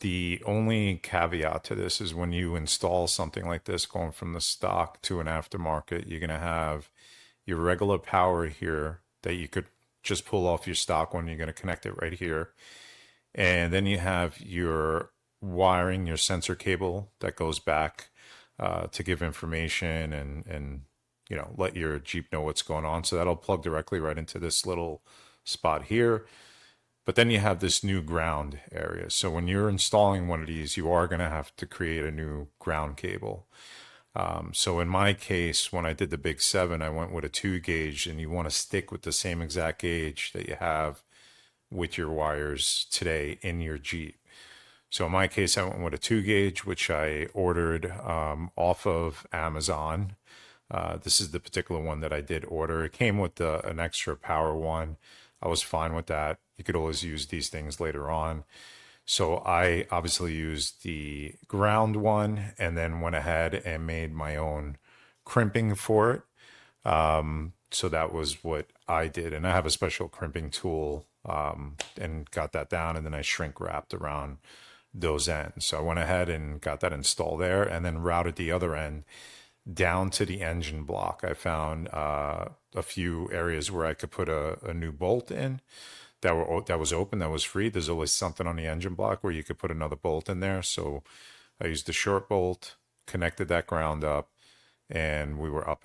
The only caveat to this is when you install something like this, going from the stock to an aftermarket, you're going to have your regular power here that you could just pull off your stock one. You're going to connect it right here. And then you have your wiring, your sensor cable that goes back to give information and let your Jeep know what's going on. So that'll plug directly right into this little spot here. But then you have this new ground area. So when you're installing one of these, you are going to have to create a new ground cable. So in my case, when I did the Big 7, I went with a 2 gauge, and you want to stick with the same exact gauge that you have with your wires today in your Jeep. So in my case, I went with a 2 gauge, which I ordered off of Amazon. This is the particular one that I did order. It came with an extra power one. I was fine with that. You could always use these things later on. So I obviously used the ground one and then went ahead and made my own crimping for it. So that was what I did. And I have a special crimping tool and got that down. And then I shrink wrapped around those ends. So I went ahead and got that installed there and then routed the other end down to the engine block. I found a few areas where I could put a new bolt in that was open, that was free. There's always something on the engine block where you could put another bolt in there. So I used the short bolt, connected that ground up, and we were up and